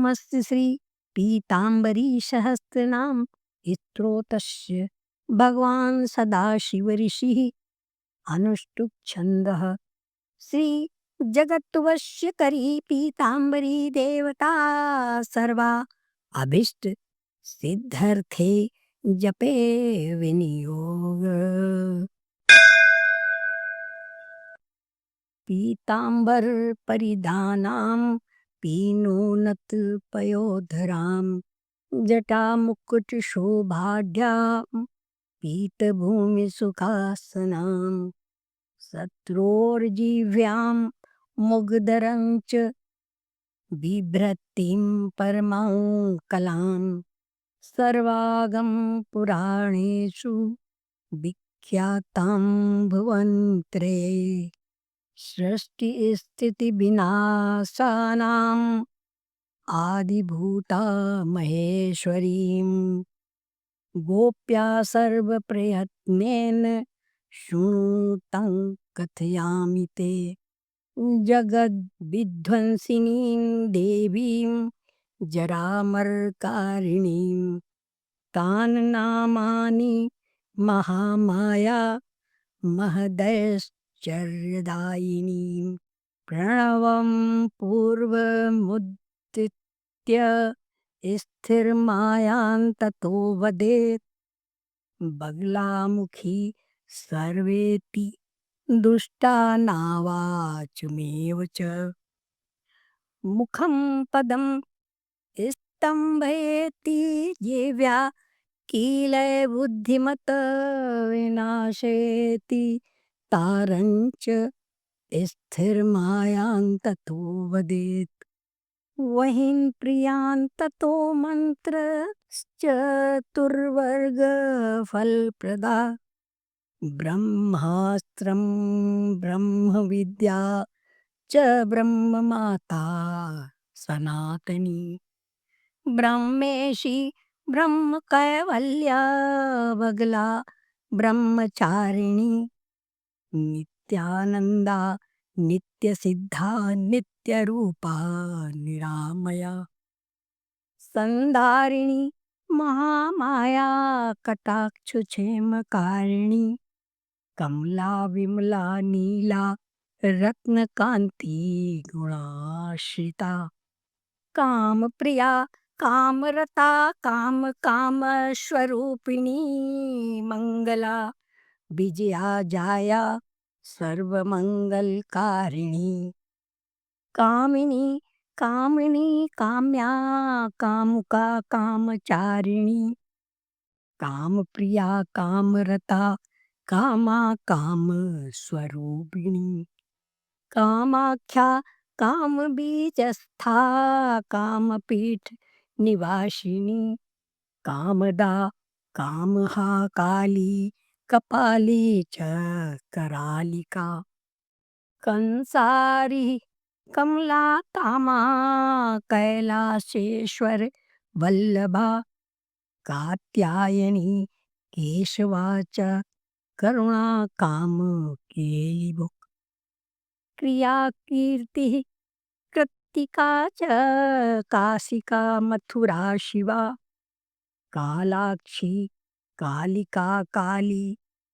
नामस्य श्री पीताम्बरीशहस्रनाम स्तोत्रस्य भगवान् सदाशिव ऋषिः अनुष्टुप् छन्दः श्री जगत्तुवश्य करी पीताम्बरी देवता सर्वा अभिष्ट सिद्धर्थे जपे विनियोग। पीताम्बर परिधानां पीनोन्नत पयोधरां जटामुकुट शोभाढ्यां पीतभूमिसुखासनां शत्रोर्जिह्व्यां मुग्धरं च बिभ्रतीं परमां कलां सर्वागम पुराणेषु विख्यातां भुवनत्रये सृष्टिस्थितिविनाशानाम् आदिभूता महेश्वरीं गोप्या सर्वप्रयत्नेन शृणुतं कथयामि ते जगद्विध्वंसिनीं देवीं जरामरकारिणीं तान् नामानि महामाया महदैश्चर्यदायिनीं प्रणवं पूर्वमुदित्य स्थिरमायान्ततो वदेत् बगलामुखी सर्वेति दुष्टानावाचमेव च मुखं पदं स्तम्भयति येव्या कीलय बुद्धिमत विनाशेति तारञ्च स्थिरमायान्ततो वदेत् वहीं प्रियान्ततो मन्त्रश्चतुर्वर्गफलप्रदा ब्रह्मास्त्रं ब्रह्मविद्या च ब्रह्ममाता सनातनी ब्रह्मेशी ब्रह्मकैवल्या बगला ब्रह्मचारिणी नित्यानन्दा नित्यसिद्धा नित्यरूपा निरामया संधारिणी महामाया कटाक्षुक्षेमकारिणी कमला विमला नीला रत्नकांती गुणाश्रिता कामप्रिया कामरता कामकामस्वरूपिणी मंगला विजया जाया सर्वमंगलकारिणी कामिनी कामिनी काम्या कामुका कामचारिणी कामप्रिया कामरता कामा कामस्वरूपिणी कामाख्या कामबीजस्था कामपीठ निवासिनी कामदा कामहा काली कपाली च करालिका कंसारी कमला कामा कैलासेश्वर वल्लभा कात्यायनी केशवा च करुणा काम केलिभुक् क्रिया कीर्ति कृत्तिका च काशिका मथुरा शिवा कालाक्षी कालिका काली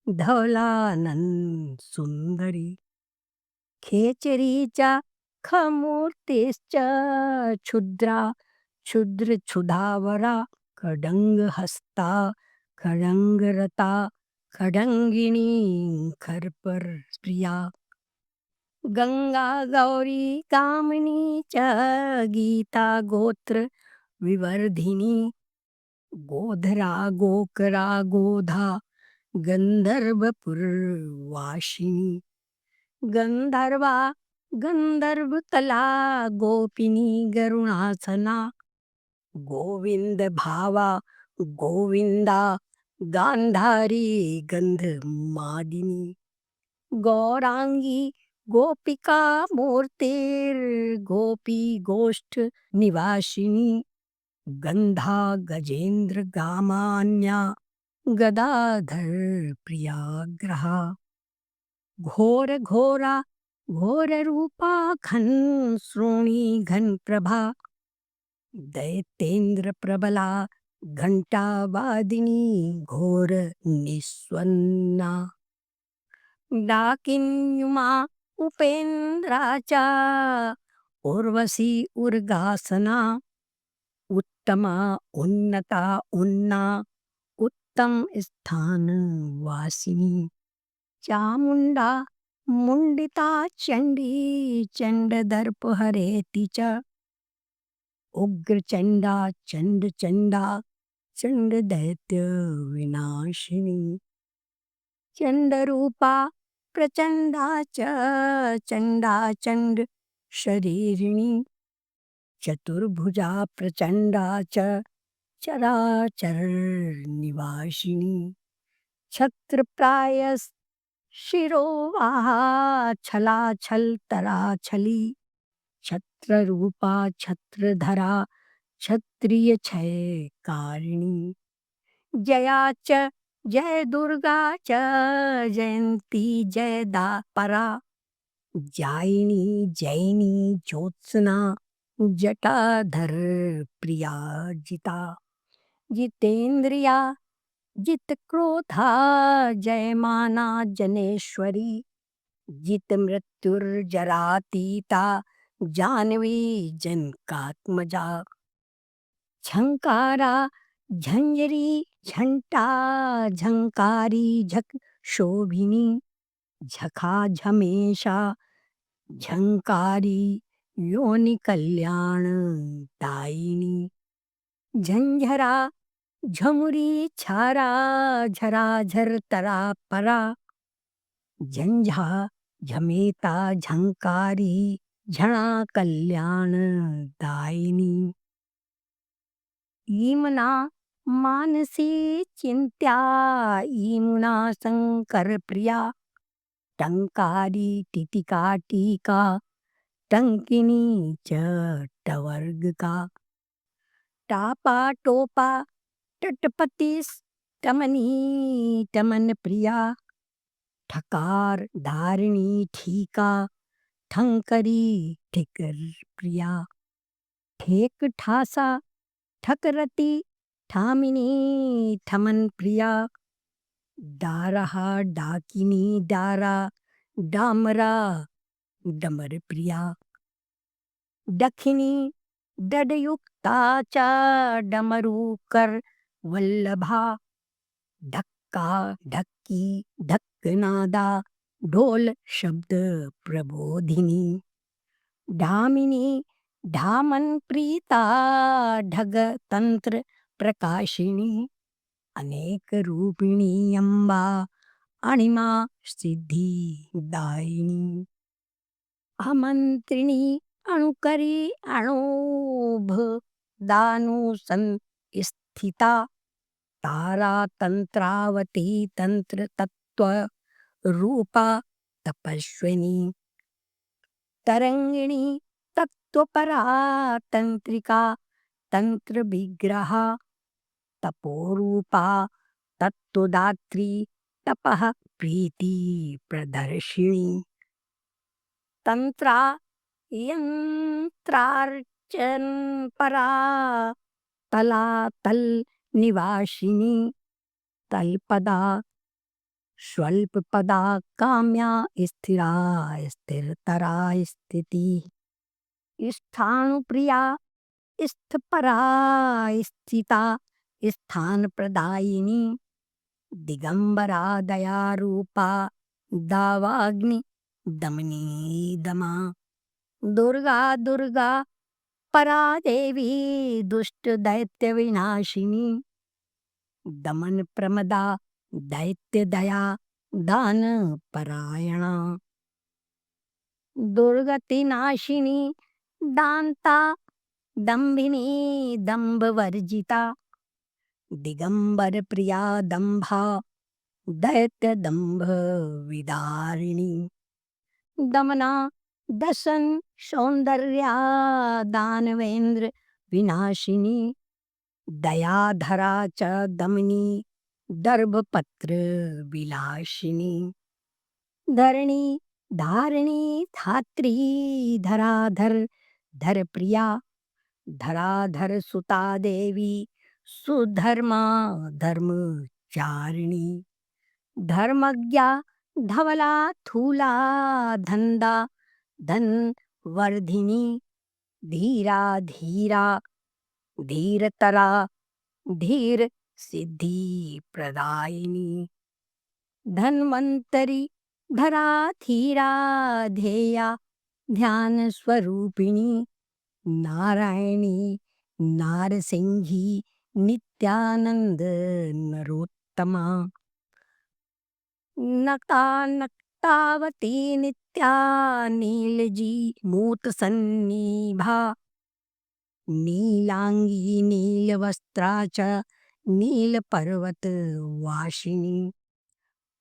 धवलानंद सुंदरी खेचरी च खमूर्तिश्च क्षुद्रा क्षुद्रक्षुधावरा खडंगहस्ता खडंगरता खडंगिणी खरपर प्रिया गंगा गौरी कामिनी च गीता गोत्र विवर्धिनी गोधरा गोकरा गोधा गंधर्वपुरवासिनी गंधर्वा गंधर्वकला गोपिनी गरुणासना गोविंद भावा गोविंदा गांधारी गंधमादिनी गौरांगी गोपिका मूर्तिर्गोपी गोष्ठ निवासिनी गंधा गजेंद्र गामान्या गदाधर प्रियाग्रहा घोर घोरा घोर रूपा घन श्रोणी घन प्रभा दैत्येन्द्र प्रबला घंटावादिनी घोर निस्वन्ना डाकिन्युमा उपेन्द्राचा उर्वशी उर्गासना उत्तमा उन्नता उन्ना उत्तम स्थान वासिनी चामुंडा मुंडिता चंडी चंडदर्पहरेति च उग्रचंडा चंडचंडा चंडदैत्य विनाशिनी चंडरूपा प्रचंडा च चंडा चंड शरीरिणी चतुर्भुजा प्रचंडा च चराचर निवासिनी छत्रप्राय शिरोवाहा छलाछल तराछली छत्ररूपा छत्रधरा क्षत्रिय क्षय कारिणी जया च जय दुर्गा च जयंती जयदा परा जायिनी जैनी ज्योत्सना जटाधर प्रिया जिता जितेन्द्रिया जितक्रोधा जयमाना जनेश्वरी जितमृत्युर्जरातीता जानवी जनकात्मजा झंकारा झंझरी झंटा झंकारी झक शोभिनी झखा झमेशा झंकारी योनि कल्याण दायिनी झंझरा झमुरी छारा झराझर तरा परा झंझा झमेता झंकारी झणा कल्याण दायिनी ईमना मानसी चिंत्या ईमुना शंकर प्रिया टंकारी टिटिका टीका टंकिनी च टवर्ग का टापा टोपा टटपतिस टमनी टमन प्रिया ठकार धारिणी ठीका ठंकरी ठिकर प्रिया ठेक ठासा ठकरती ठामिनी ठमन प्रिया डारहा डाकिनी डारा डामरा डमर प्रिया दखिनी डडयुक्ता चा डमरूकर वल्लभा ढक्का ढक्की ढक्कनादा ढोल शब्द प्रबोधिनी ढामिनी ढामन प्रीता ढग तंत्र प्रकाशिनी अनेक रूपिणी अम्बा अणिमा सिद्धि दायिनी अमंत्रिणी अणुकरी अणोभ दानुसन स्थिता तारा तंत्रावती तंत्र तत्व रूपा तपस्विनी तरंगिणी तत्वपरा तंत्रिका तंत्र विग्रहा तपोरूपा तत्वदात्री तपः प्रीति प्रदर्शिनी तंत्रा यंत्रार्चन परा तलातल निवासिनी तलपदा स्वल्पपदा काम्या स्थिरा स्थिरतरा स्थिति स्थाणुप्रिया स्थपरा स्थिता स्थान प्रदायिनी दिगंबरा दयारूपा दावाग्नि दमनी दमा दुर्गा दुर्गा परा देवी दुष्ट दैत्य विनाशिनी दमन प्रमदा दैत्य दया दान परायणा दुर्गति नाशिनी दांता दंभिनी दंभ वर्जिता दिगंबर प्रिया दंभा दैत्य दंभ विदारिणी दमना दशन सौंदर्या दानवेंद्र विनाशिनी दयाधरा च दमनी दर्भपत्र विलासिनी धरणी धारिणी धात्री धराधर धर प्रिया धराधर सुता देवी सुधर्मा धर्मचारिणी धर्मज्ञा धवला थूला धंदा धन वर्धिनी धीरा धीरा धीरतरा धीर सिद्धि प्रदायिनी धन्वंतरी धरा धीरा ध्येया ध्यान स्वरूपिणी नारायणी नारसिंही नित्यानंद नरोत्तमा नक्ता नक्तावती नित्या नीलजी मूत सन्निभा नीलांगी नीलवस्त्राच नीलपर्वत वाशिनी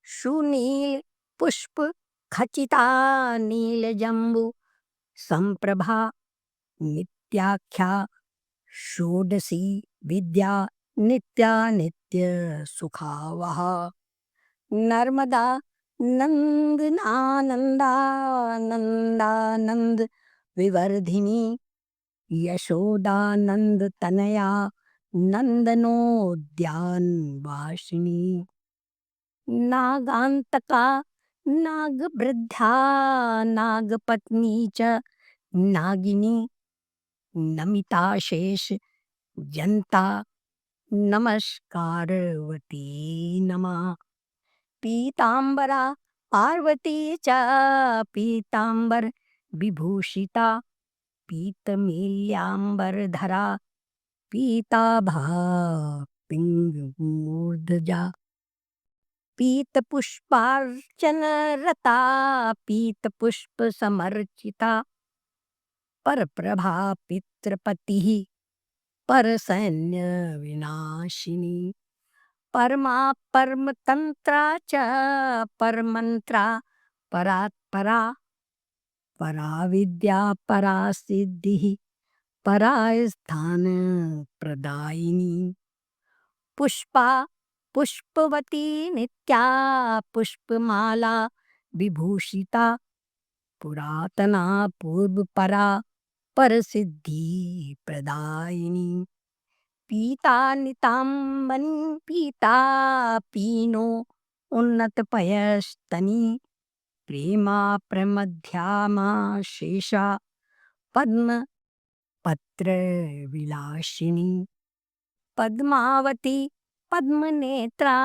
सुनील पुष्प खचिता नीलजंबू संप्रभा नित्याख्या षोडशी विद्या नित्या नित्य सुखावहा नर्मदा नंदनानंदा नंदानंद विवर्धिनी यशोदानंद तनया नंदनोद्यान वासिनी नागांतका नागवृद्धा नागपत्नी च नागिनी नमिताशेष जनता नमस्कारवती नमः पीतांबरा पार्वती च पीतांबर विभूषिता पीतमील्यांबरधरा पीताभा पिंगमूर्धजा पीतपुष्पार्चनरता पीतपुष्पसमर्चिता परप्रभा पितृपतिः परसैन्यविनाशिनी परमा परमतंत्रा च परमंत्रा परात्परा पराविद्या परासिद्धिः परास्थानप्रदायिनी पुष्पा पुष्पवती नित्या पुष्पमाला विभूषिता पुरातना पूर्वपरा परसिद्धि प्रदायिनी पीता नितांबनी पीता पीनो उन्नतपयस्तनी प्रेमा प्रमध्यामा शेषा पद्म पत्र विलासिनी पद्मावती पद्मनेत्रा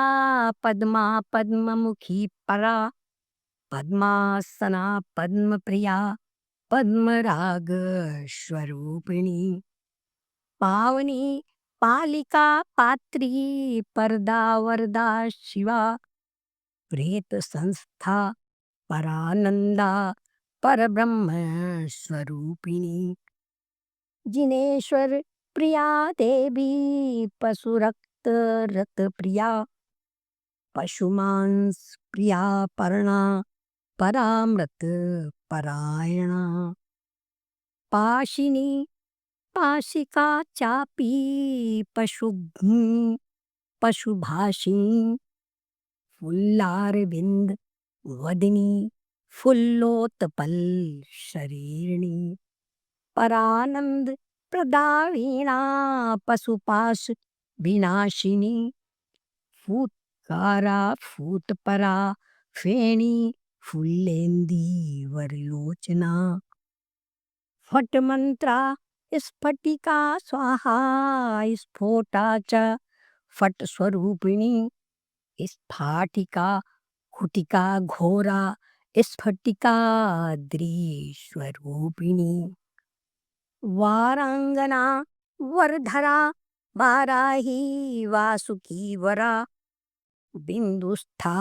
पद्मा पद्ममुखी परा पद्मासना पद्मप्रिया पद्मराग स्वरूपिणी पावनी पालिका पात्री परदा वरदा शिवा प्रेत संस्था परानंदा परब्रह्म स्वरूपिणी जिनेश्वर प्रिया देवी पशुरक्त रत प्रिया पशुमांस प्रिया पर्णा परामृत परायणा पाशिनी पाशिका चापी पशुघ्नी पशुभाषिणी फुल्लारविंद वदनी फुल्लोत्पल शरीरिणी परानंद प्रदावीणा पशुपाश विनाशिनी फूतकारा फूतपरा फेणी फुल्लेंदी वरलोचना फटमंत्रा स्फटिका स्वाहा स्फोटा च फट स्वरूपिणी स्फाटिका खुटिका घोरा स्फटिका स्वरूपिणी वारांगना वरधरा वाराही वासुकी वरा बिंदुस्था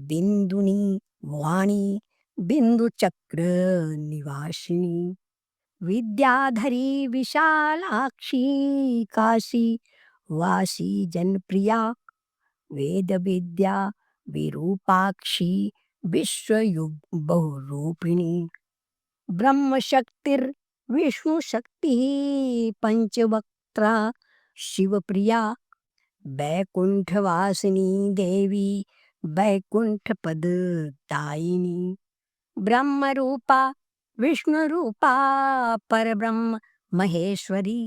बिंदुनी वाणी बिंदुचक्र निवासिनी विद्याधरी विशालाक्षी काशी वासी जनप्रिया वेद विद्या विरूपाक्षी विश्वयुग बहुरूपिणी ब्रह्मशक्तिर विष्णु शक्ति पंचवक्त्रा शिवप्रिया वैकुंठवासिनी देवी वैकुंठ पद दायिनी ब्रह्मरूपा विष्णुरूपा परब्रह्म महेश्वरी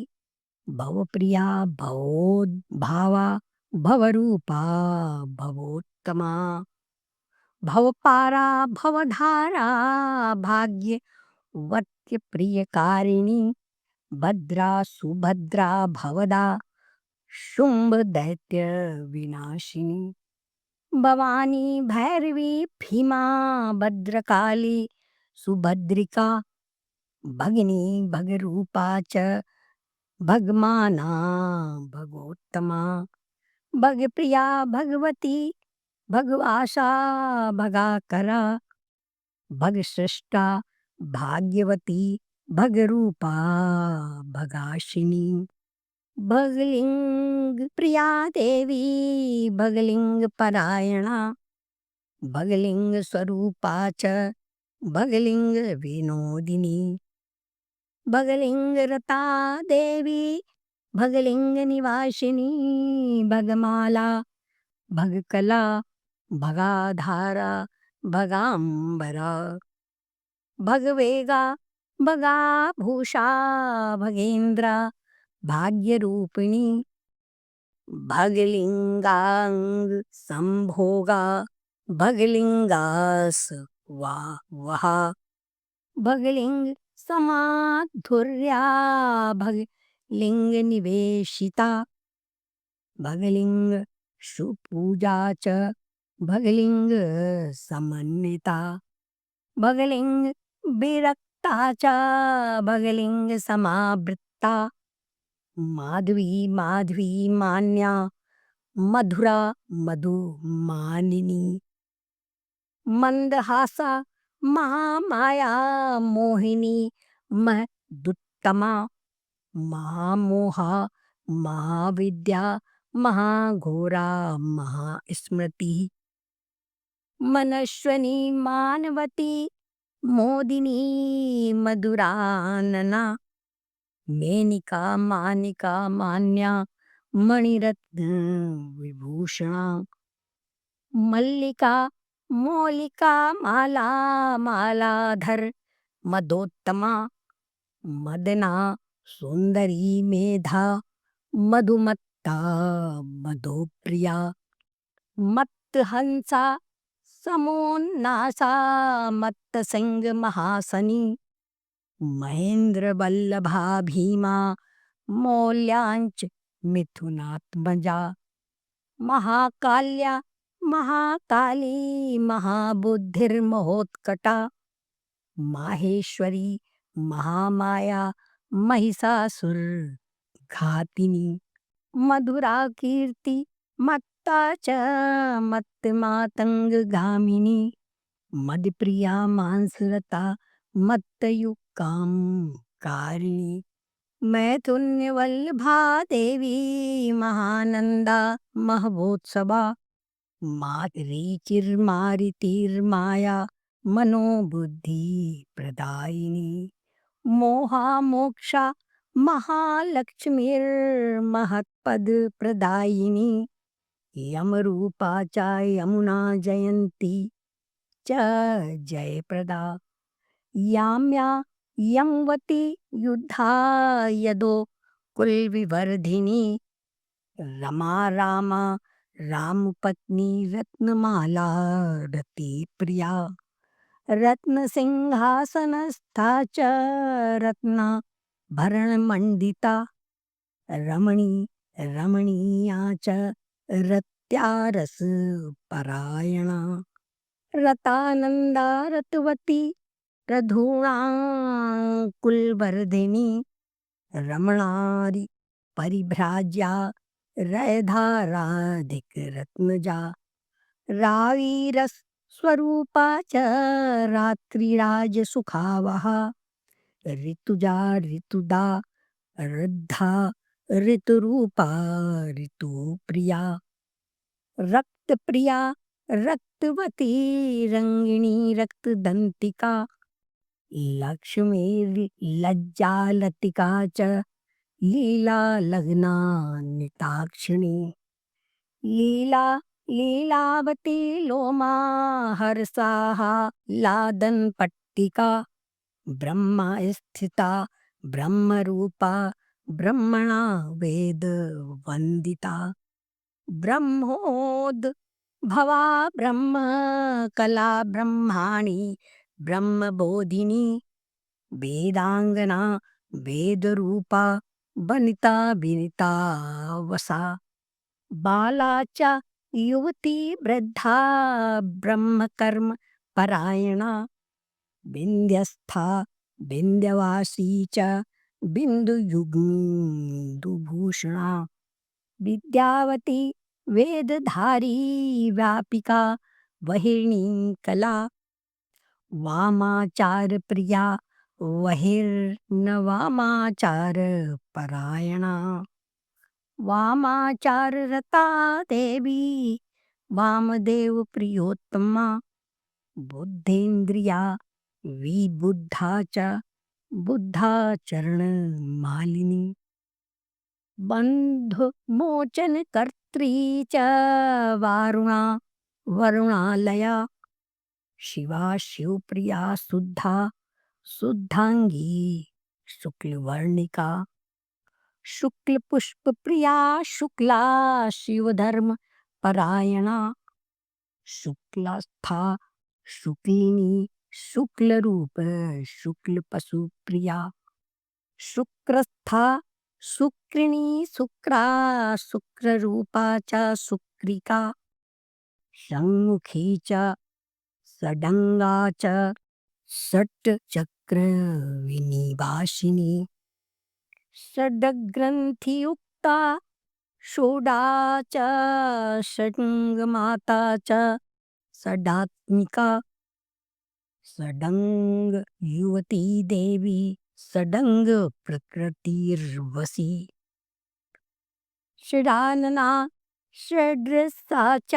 भवप्रिया भवोद्भावा भवरूपा भवोत्तमा भवपारा भवधारा भाग्यवत्यप्रियकारिणी भद्रा सुभद्रा भवदा शुम्भदैत्यविनाशिनी भवानी भैरवी भीमा भद्रकाली सुभद्रिका भगिनी भगरूपा च भगमाना भगोत्तमा भगप्रिया भगवती भगवासा भगाकरा भगसृष्टा भाग्यवती भगरूपा भगाशिनी भगलिंग प्रिया देवी भगलिंग परायणा भगलिंग स्वरूपा च भगलिंग विनोदिनी भगलिंग रता देवी भगलिंग निवासिनी भगमाला भगकला भगाधारा भगांबरा भगवेगा भगाभूषा भगेंद्रा भाग्यरूपिणी भगलिंगांग संभोगा भगलिंगास वहा भगलिंग समाधुर्या भगलिंग निवेशिता भगलिंग सुपूजा च भगलिंग समन्विता भगलिंग विरक्ता च भगलिंग समावृत्ता माधवी माधवी मान्या मधुरा मधुमानिनी मंदहासा महामाया मोहिनी महदुत्तमा महामोहा महाविद्या महाघोरा महास्मृति मनस्वनी मानवती मोदिनी मधुरानना मेनिका मानिका मान्या मणिरत्न विभूषणा मल्लिका मौलिका माला मालाधर मदोत्तमा मदना सुंदरी मेधा मधुमत्ता मधुप्रिया मत्तहंसा समोन्नासा मत्तसिंह महासनी महेंद्र वल्लभा भीमा मौल्यांच मिथुनात्मजा महाकाल्या महाकाली महाबुद्धिर्महोत्कटा माहेश्वरी महामाया महिषासुर घातिनी मधुरा कीर्ति मत्ता च मत्तमातंगगामिनी मदप्रिया मांसरता मत्तयुक्काम कारिणी मैथुन्यवल्लभा देवी महानंदा महवोत्सवा मातरीचिर्मारितिर्माया मनोबुद्धि प्रदायिनी मोहा मोक्षा महालक्ष्मीर्महत्पद प्रदायिनी यमरूपा च यमुना जयंती च जयप्रदा याम्या यमवती युद्धा यदो कुलविवर्धिनी रमा रामा रामपत्नी रत्नमाला रतिप्रिया रत्नसिंहासनस्था च रत्नाभरणमण्डिता रमणी रमणीया च रत्यारसपरायणा रतानंदा रतवती रघुणाकुलवर्धिनी रमणारी परिभ्राज्या रयधाराधिक रत्नजा रावीरस स्वरूपा च रात्रिराजसुखावहा ऋतुजा ऋतुदा ऋद्धा ऋतुरूपा ऋतुप्रिया रक्तप्रिया रक्तवती रंगिणी रक्तदंतिका लक्ष्मी लज्जालतिका च लीला लग्ना निताक्षिणी लीला लीलावती लोमा हर्षाहा लादन पट्टिका ब्रह्मा स्थिता ब्रह्मरूपा ब्रह्मणा वेदवन्दिता ब्रह्मोद्भवा ब्रह्मकला ब्रह्माणि ब्रह्मबोधिनी वेदाङ्गना वेदरूपा वनिता विनिता वसा बाला च युवती वृद्धा ब्रह्मकर्म परायणा विन्ध्यस्था विन्ध्यवासी च बिन्दुयुग्मदुभूषणा विद्यावती वेदधारी व्यापिका वहिनी कला वामाचारप्रिया वहिर्नवामाचारपरायणा वामाचाररता देवी वामदेवप्रियोत्तमा बुद्धेन्द्रिया विबुद्धा च बुद्धाचरणमालिनी बन्धुमोचनकर्त्री च वारुणा वरुणालया शिवा शिवप्रिया शुद्धा शुद्धांगी शुक्लवर्णिका शुक्लपुष्पप्रिया शुक्ला शिवधर्मपरायणा शुक्लस्था शुक्लिनी शुक्लरूप शुक्लपशुप्रिया शुक्रस्था शुक्रिणी शुक्रा शुक्ररूपा च शुक्रिका षण्मुखी च षडङ्गा च षट्चक्रविनिवासिनी षड्ग्रन्थियुक्ता षोडा च षड्गमाता च षडात्मिका षडङ्गयुवती देवी षडङ्गप्रकृतिर्वशी षडानना षड्रसा च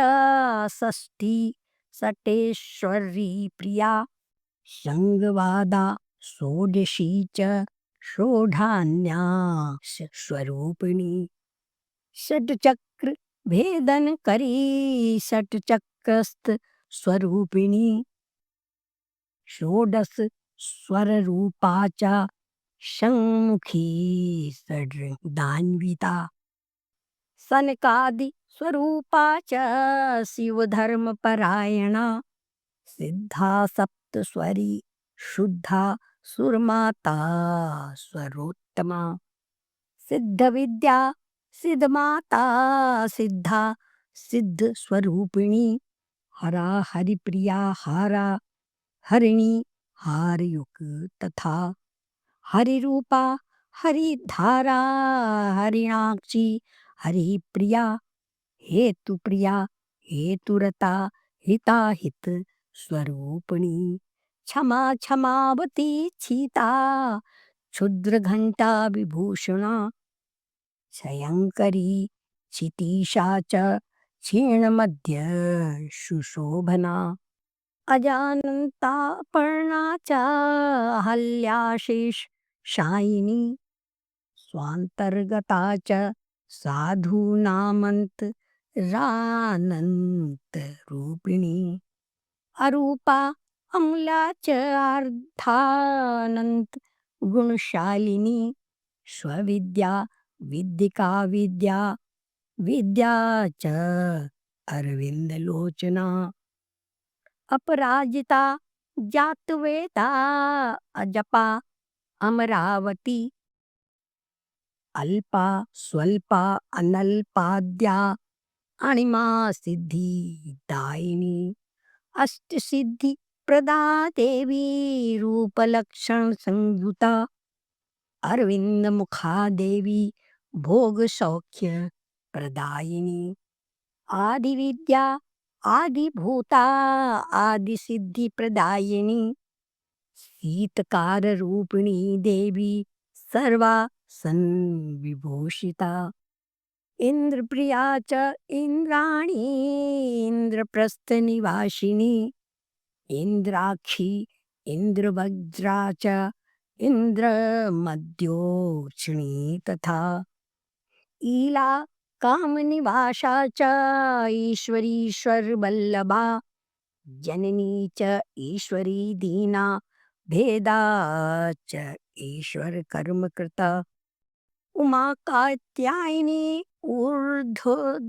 षष्ठी षटेश्वरी प्रिया संगवादा षोडशी च षोडान्या स्वरूपिणी षट्चक्र भेदनकरी षट्चक्रस्थ स्वरूपिणी षोडश स्वररूपा च षण्मुखी षड्दान्विता सनकादि स्वरूपा च शिवधर्मपरायणा सिद्धा सप्तस्वरी शुद्धा सुरमाता स्वरोत्तमा सिद्धविद्या सिद्धमाता सिद्धा सिद्धस्वरूपिणी हरा हरिप्रिया हारा हरिणी हारयुक तथा हरिरूपा हरिधारा हरिणाक्षी हरिप्रिया हेतुप्रिया हेतुरता हिताहित स्वरूपिणी क्षमा क्षमावती छिता क्षुद्रघंटा विभूषणा क्षयंकरी क्षितीशा च क्षीणमध्य सुशोभना अजानन्ता पर्णा च अहल्याशेष शायिनी स्वान्तर्गता च साधूनामन्तरानन्तरूपिणी अरूपा अम्ला च अर्धानन्त गुणशालिनी स्वविद्या विद्यिका विद्या विद्या च अरविन्दलोचना अपराजिता जातवेदा अजपा अमरावती अल्पा स्वल्पा अनल्पाद्या अणिमा सिद्धिदायिनी अष्टसिद्धि प्रदा देवी रूपलक्षण संयुता अरविंद मुखा देवी भोग सौख्य प्रदायिनी आदि विद्या आदि भूता आदि सिद्धि प्रदायिनी शीतकार रूपिणी देवी सर्वा संविभूषिता इंद्रप्रिया च इंद्राणी इंद्रप्रस्थनिवासिनी इंद्राक्षी इंद्रवज्रा च इंद्रमध्योक्षिणी तथा ईला कामनिवासा च ईश्वरीश्वर वल्लभा जननी च ईश्वरी दीना भेदा च ईश्वर कर्म कृता उमा कात्यायनी ऊर्ध्वगामिना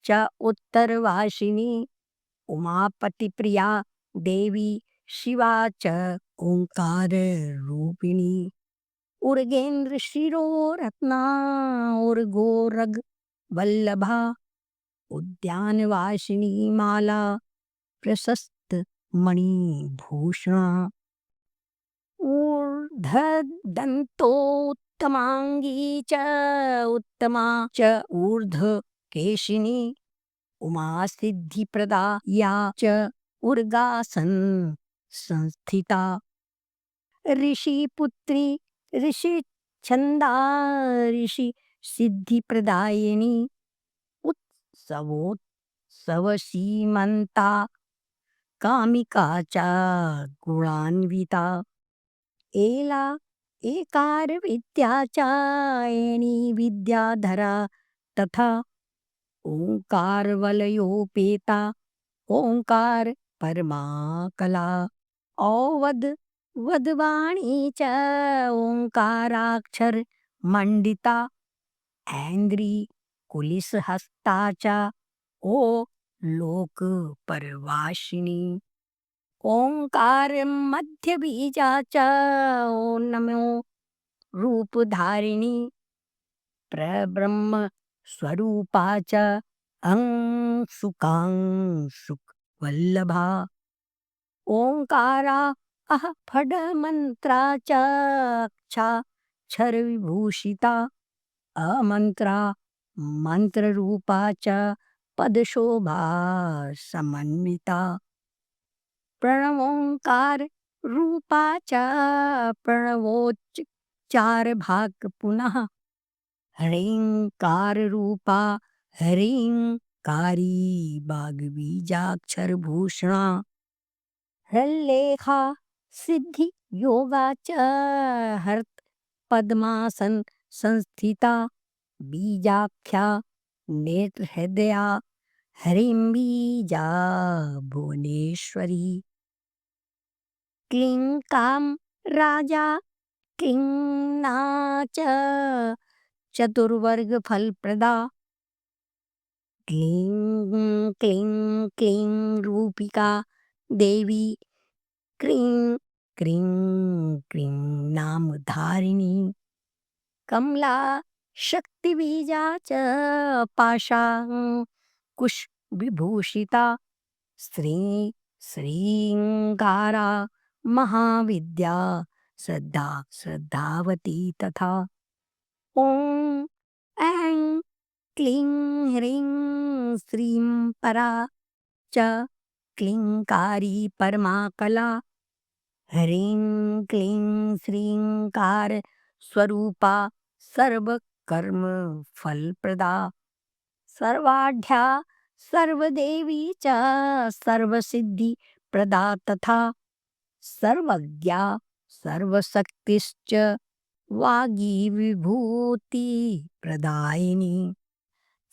च उत्तरवासिनी उमापति प्रिया देवी शिवा च ओंकार रूपिणी उर्गेन्द्र शिरोरत्ना उर्गोरग वल्लभा उद्यानवासिनी माला प्रशस्त मणिभूषणा ऊर्ध्वदन्तोत्तमाङ्गी च उत्तमा च ऊर्ध्वकेशिनी उमा सिद्धिप्रदा या च उर्गासन संस्थिता ऋषिपुत्री ऋषिछन्दा ऋषि सिद्धिप्रदायिनी उत्सवोत्सवसीमन्ता कामिका च गुणान्विता एला एकार विद्या च एणी विद्याधरा तथा ओंकार वलयोपेता ओंकार परमा कला औवद वदवाणी च ओंकाराक्षर मंडिता ऐन्द्री कुलिसहस्ता च ओ लोक परवाशिनी ओंकार मध्य बीजा च ओ नमो रूपधारिणी प्रब्रह्म स्वरूपा च अंशुकांशुक वल्लभा ओंकारा अह फड मंत्रा च अक्षा क्षर विभूषिता अमंत्रा मंत्र रूपा च पदशोभा समन्विता प्रणवोंकार रूपा च प्रणवोच्चार भाग पुनः ह्रींकार रूपा ह्रींकारी बागबीजाक्षर भूषणा हल्लेखा सिद्धि योगा च हर्त पद्मासन संस्थिता बीजाख्या नेत्र हृदया ह्रीं बीजा भुवनेश्वरी क्लीं काम राजा क्लीं नाच चतुर्वर्ग फलप्रदा क्लीं क्लीं क्लीं रूपिका देवी क्रीं क्रीं क्रीं नामधारिणी कमला शक्तिबीजा च पाशाकुश विभूषिता श्री श्रींकारा महाविद्या श्रद्धा श्रद्धावती तथा ॐ ऐं क्लीं ह्रीं श्रीं परा च क्लींकारी परमा कला ह्रीं क्लीं श्रींकार स्वरूपा सर्वकर्म फलप्रदा सर्वाढ्या सर्वदेवी च सर्वसिद्धि प्रदा तथा सर्वज्ञा सर्वशक्तिश्च वागी विभूति प्रदायिनी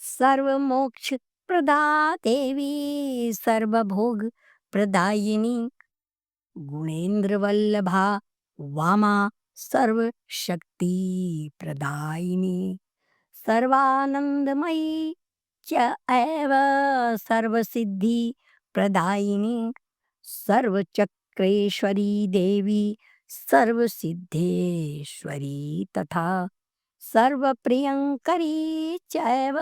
सर्वमोक्ष प्रदा देवी सर्वभोग प्रदायिनी गुणेन्द्रवल्लभा वामा सर्वशक्ति प्रदायिनी सर्वानंदमयी च एव सर्वसिद्धि प्रदायिनी सर्वचक्रेश्वरी देवी सर्वसिद्धेश्वरी तथा सर्वप्रियंकरी चैव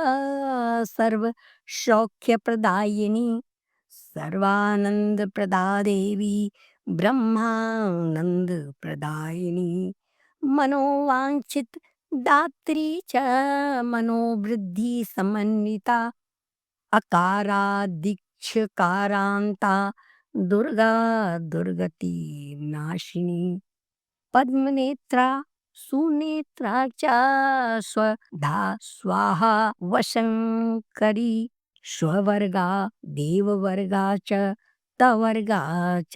सर्वसौख्यप्रदायिनी सर्वानंदप्रदा देवी ब्रह्मानंदप्रदायिनी मनोवांछित दात्री च मनोवृद्धि समन्विता अकारादिक्षकारान्ता दुर्गा दुर्गति नाशिनी पद्मनेत्रा सुनेत्रा च स्वधा स्वाहा वशंकरी स्ववर्गा देववर्गा च तवर्गा च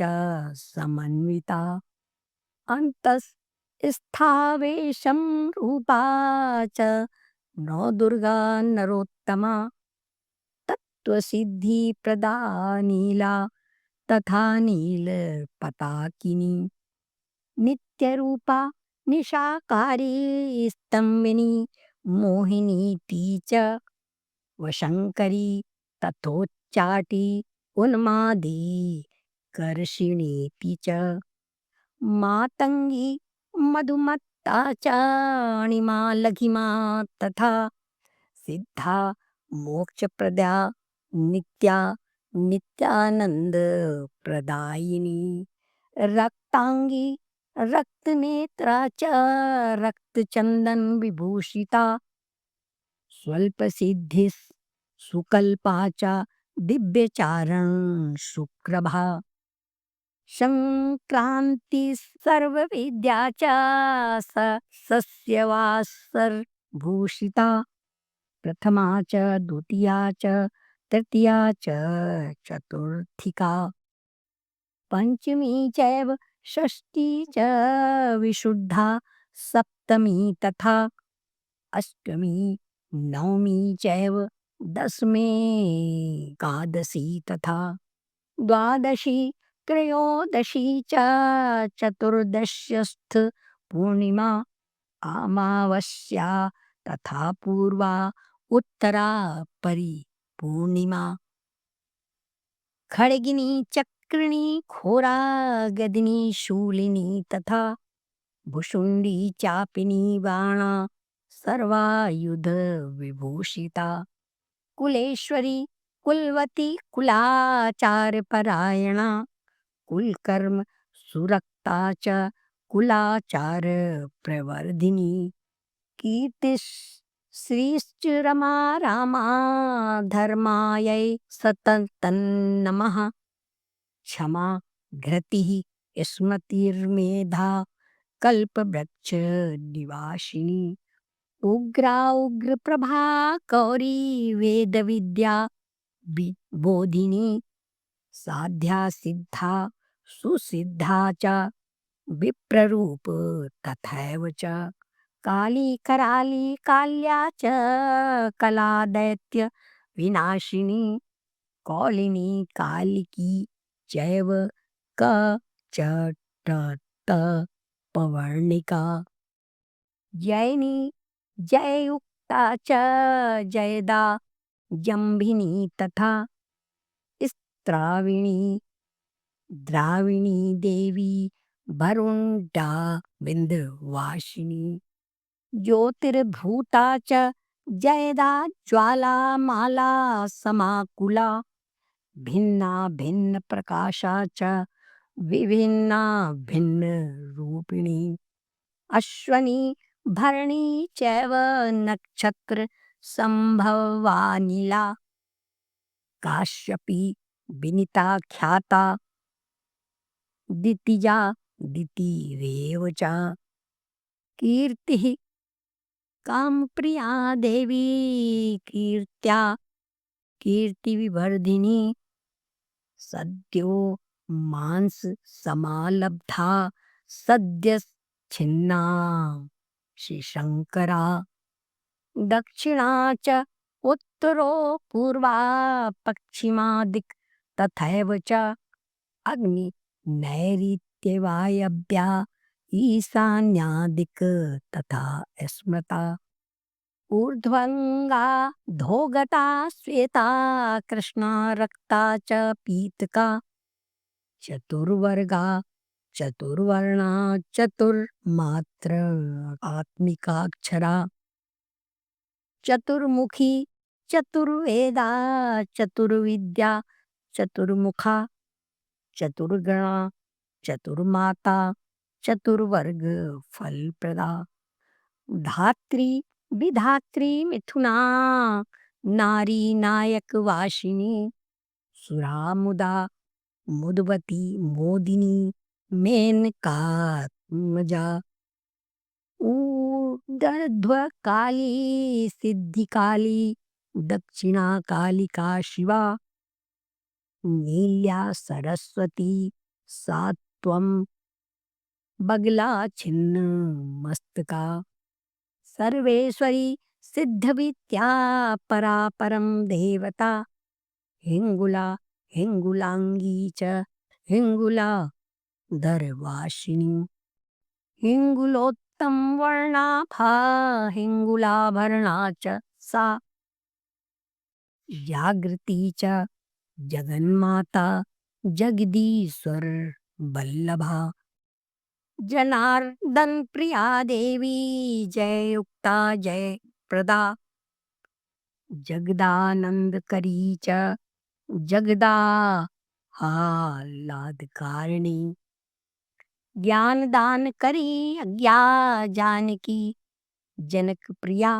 समन्विता अन्तःस्थावेशं रूपा च नवदुर्गा नरोत्तमा तत्त्वसिद्धिप्रदा नीला तथा नीलपताकिनी नित्यरूपा निशाकारी स्तम्भिनी मोहिनीति च वशङ्करी तथोच्चाटी उन्मादी कर्षिणीति च मातङ्गी मधुमत्ता च अणिमा लघिमा तथा सिद्धा मोक्षप्रदा नित्या नित्यानन्दप्रदायिनी रक्ताङ्गी रक्तनेत्रा च रक्तचन्दन विभूषिता स्वल्पसिद्धिः सुकल्पा च दिव्यचारण शुक्रभा संक्रांति सर्वविद्या च सस्यवासरभूषिता प्रथमा च द्वितीया च तृतीया च चतुर्थिका पंचमी चैव षष्ठी च विशुद्धा सप्तमी तथा अष्टमी नवमी चैव दशमी एकादशी तथा द्वादशी त्रयोदशी च चतुर्दश्यस्थ पूर्णिमा अमावस्या तथा पूर्वा उत्तरा परिपूर्णिमा खड्गिनी चक्रिणी खोरा गदिनी शूलिनी तथा भुशुंडी चापिनी बाणा सर्वायुध विभूषिता कुलेश्वरी कुलवती कुलाचारपरायणा कुलकर्म सुरक्ता च कुलाचार प्रवर्धिनी कीर्तिः श्रीश्च रमा रामा धर्मायै सततं नमः क्षमा घृतिः स्मृतिर्मेधा कल्पवृक्ष निवासिनी उग्रा उग्रप्रभा गौरी वेदविद्या बोधिनी साध्या सिद्धा सुसिद्धा च विप्ररूप तथैव च काली कराली काल्या च कला दैत्य विनाशिनी कौलिनी कालिकी चैव क च ट त पवर्णिका जैनी जयुक्ता च जयदा जम्भिनी तथा स्त्राविणी द्राविणी देवी वरुणा विंध्यवासिनी ज्योतिर्भूता च जयदा ज्वाला माला समाकुला भिन्ना भिन्न प्रकाशा च विभिन्ना भिन्न रूपिणी अश्वनी भरणी चैव नक्षत्र संभवानिला काश्यपी विनीता ख्याता दितिजा दितिरेव च कीर्तिः कामप्रिया देवी कीर्त्या कीर्तिविवर्धिनी सद्यो मांस समालब्धा सद्यश्छिन्ना श्रीशंकरा दक्षिणा च उत्तरो पूर्वा पश्चिमा दिक् तथैव च अग्नि नैऋत्यवायव्या ईशान्या दिक् तथा स्मृता ऊर्ध्वङ्गा धोगता श्वेता कृष्णा रक्ता च पीतका चतुर्वर्गा चतुर्वर्णा चतुर्मात्र आत्मिकाक्षरा चतुर्मुखी चतुर्वेदा चतुर्विद्या चतुर्मुखा चतुर्गणा चतुर्माता चतुर्वर्ग फलप्रदा धात्री विधात्री मिथुना नारी नायक वाशिनी सुरामुदा मुदवती मोदिनी मेनकात्मजा ऊर्ध्वकाली सिद्धिकाली दक्षिणा कालिका शिवा नील्या सरस्वती सात्वं बगला छिन्न मस्तका सर्वेश्वरी सिद्धविद्या परापरं देवता हिंगुला हिंगुलांगी च हिङ्गुला दरवासिनी हिङ्गुलोत्तम वर्णाभा हिङ्गुलाभरणा च सा जागृती च जगन्माता जगदीश्वर वल्लभा जनार्दन प्रिया देवी जययुक्ता जय प्रदा जगदानंदकरी च जगदा हालादकारिणी ज्ञानदान करी अज्ञा जानकी जनक प्रिया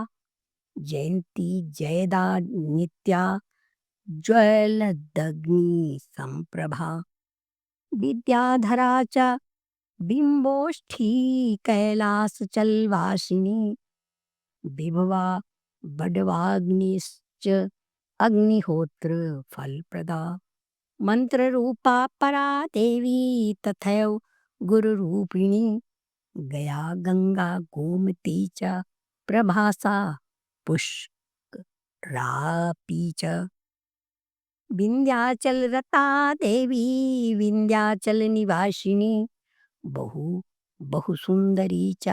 जयंती जयदा नित्या ज्वलदग्नि संप्रभा विद्याधरा च बिंबोष्ठी कैलास चलवासिनी विभवा बडवाग्निश्च अग्निहोत्र फलप्रदा मंत्ररूपा परा देवी तथैव गुरुरूपिणी गया गंगा गोमती च प्रभासा पुष्करापी च विंध्याचल रता देवी विंध्याचल निवासिनी बहु बहुसुंदरी च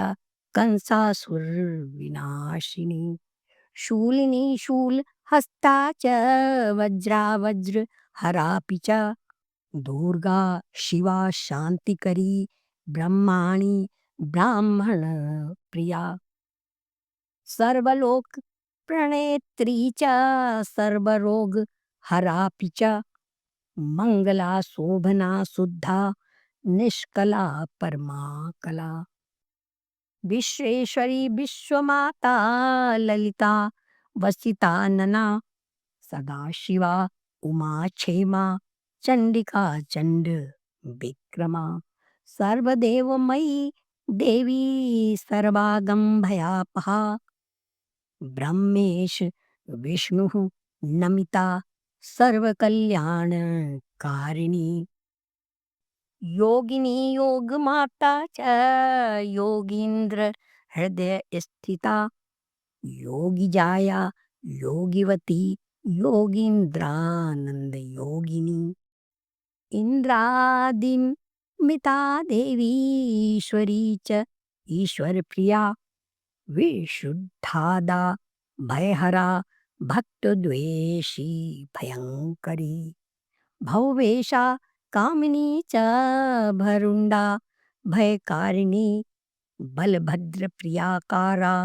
कंसासुर विनाशिनी शूलिनी शूल हस्ता च वज्रा वज्र हरापि च दुर्गा शिवा शांतिकरी ब्रह्माणी ब्राह्मण प्रिया सर्वलोक प्रणेत्री च सर्वरोग हरापि च मंगला शोभना शुद्धा निष्कला परमा कला विश्वेश्वरी विश्वमाता ललिता वसितानना सदाशिवा उमा क्षेमा चंडिका चंड विक्रमा सर्वदेवमयी देवी सर्वागम भयापहा ब्रह्मेश विष्णु नमिता सर्वकल्याणकारिणी योगिनी योगमाता च योगींद्र हृदय स्थिता योगिजाया योगिवती योगींद्रानंद योगिनी इंद्रादिमिता देवी ईश्वरी च ईश्वर प्रिया विशुद्धादा भयहरा भक्तद्वेषी भयंकरी भवेशा कामिनी च भरुंडा भयकारिणी बलभद्र प्रियाकारा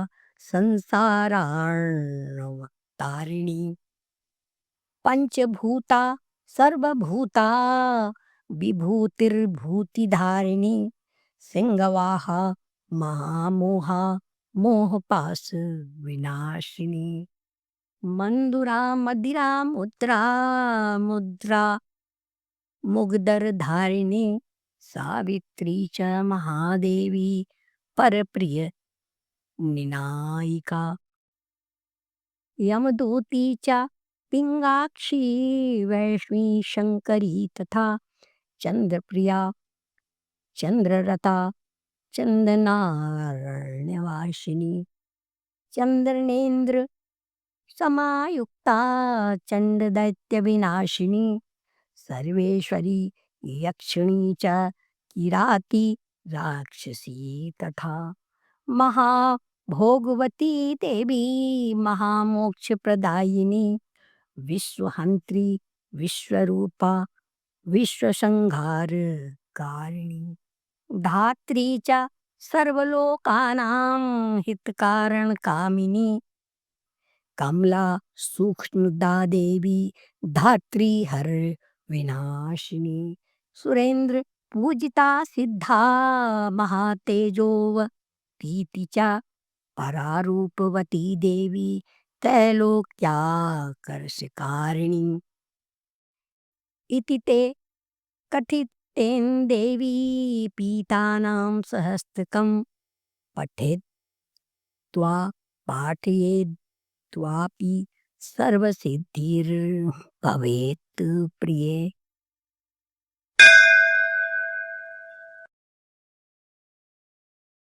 संसारार्णवतारिणी पंचभूता सर्वभूता विभूतिर्भूतिधारिणी सिंहवाहा महामोहा मोहपास विनाशिनी मंदुरा मदिरा मुद्रा मुद्रा मुग्धरधारिणी सावित्री च महादेवी परप्रिय निनायिका यमदूती च पिंगाक्षी वैष्णी शंकरी तथा चंद्रप्रिया चंद्ररता चंदनारण्यवासिनी चंद्रनेन्द्र समायुक्ता चंडदैत्य विनाशिनी सर्वेश्वरी यक्षिणी च किराती राक्षसी तथा महाभोगवती देवी महामोक्षप्रदायिनी विश्वहंत्री विश्वरूपा विश्वसंहारकारिणी धात्री च सर्वलोकानां हितकारणकामिनी कमला सूक्ष्मदा देवी धात्री हर विनाशिनी सुरेंद्र पूजिता सिद्धा महातेजोवती च परारूपवती देवी त्रैलोक्याकर्षकारिणी इति ते कथितेन देवी पीतानां सहस्त्रकं पठेत्वा पाठयेद्वापि सर्वसिद्धिर्भवेत् प्रिये।